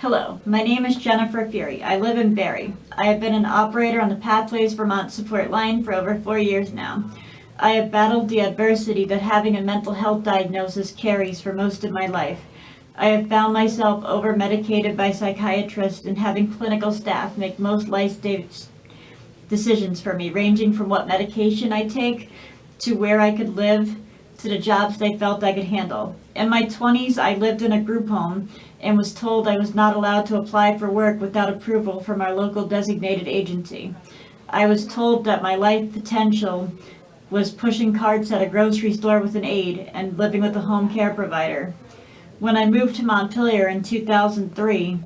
Hello, my name is Jennifer Fury. I live in Barrie. I have been an operator on the Pathways Vermont support line for over 4 years now. I have battled the adversity that having a mental health diagnosis carries for most of my life. I have found myself over-medicated by psychiatrists and having clinical staff make most life-stage decisions for me, ranging from what medication I take to where I could live to the jobs they felt I could handle. In my 20s, I lived in a group home and was told I was not allowed to apply for work without approval from our local designated agency. I was told that my life potential was pushing carts at a grocery store with an aide and living with a home care provider. When I moved to Montpelier in 2003,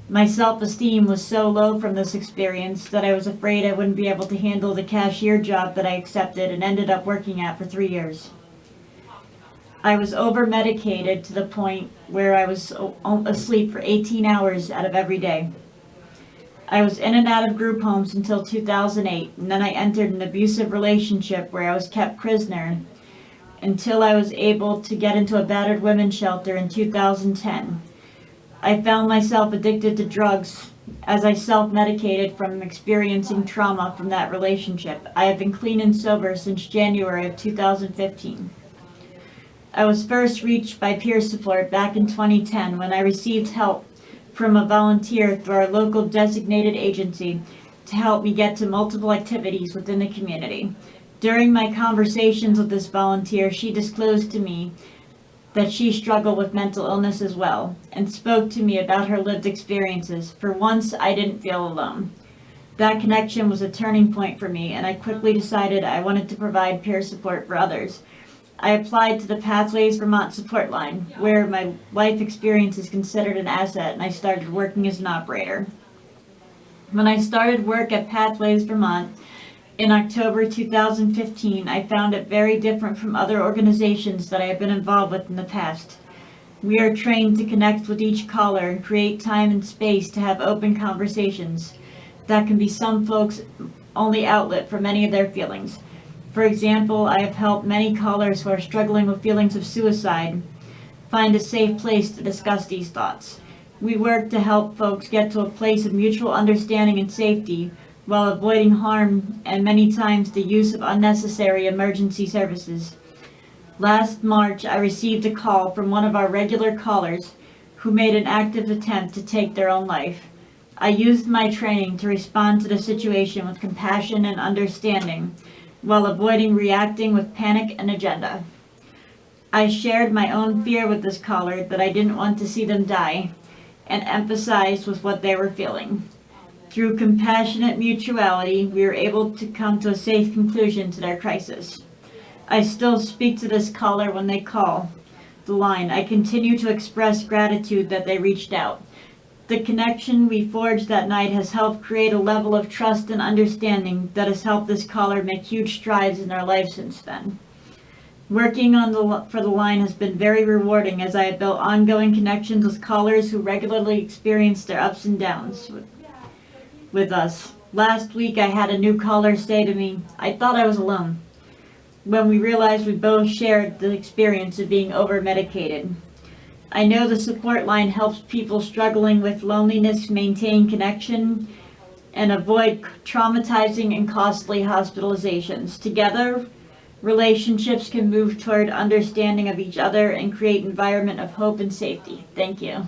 my self-esteem was so low from this experience that I was afraid I wouldn't be able to handle the cashier job that I accepted and ended up working at for 3 years. I was over-medicated to the point where I was asleep for 18 hours out of every day. I was in and out of group homes until 2008, and then I entered an abusive relationship where I was kept prisoner until I was able to get into a battered women's shelter in 2010. I found myself addicted to drugs as I self-medicated from experiencing trauma from that relationship. I have been clean and sober since January of 2015. I was first reached by peer support back in 2010 when I received help from a volunteer through our local designated agency to help me get to multiple activities within the community. During my conversations with this volunteer, she disclosed to me that she struggled with mental illness as well and spoke to me about her lived experiences. For once, I didn't feel alone. That connection was a turning point for me, and I quickly decided I wanted to provide peer support for others. I applied to the Pathways Vermont support line, where my life experience is considered an asset, and I started working as an operator. When I started work at Pathways Vermont in October 2015, I found it very different from other organizations that I have been involved with in the past. We are trained to connect with each caller and create time and space to have open conversations. That can be some folks' only outlet for many of their feelings. For example, I have helped many callers who are struggling with feelings of suicide find a safe place to discuss these thoughts. We work to help folks get to a place of mutual understanding and safety while avoiding harm and many times the use of unnecessary emergency services. Last March, I received a call from one of our regular callers who made an active attempt to take their own life. I used my training to respond to the situation with compassion and understanding, while avoiding reacting with panic and agenda. I shared my own fear with this caller that I didn't want to see them die, and emphasized with what they were feeling. Through compassionate mutuality, we were able to come to a safe conclusion to their crisis. I still speak to this caller when they call the line. I continue to express gratitude that they reached out. The connection we forged that night has helped create a level of trust and understanding that has helped this caller make huge strides in their life since then. Working for the line has been very rewarding as I have built ongoing connections with callers who regularly experience their ups and downs with us. Last week I had a new caller say to me, "I thought I was alone," when we realized we both shared the experience of being over-medicated. I know the support line helps people struggling with loneliness maintain connection and avoid traumatizing and costly hospitalizations. Together, relationships can move toward understanding of each other and create an environment of hope and safety. Thank you.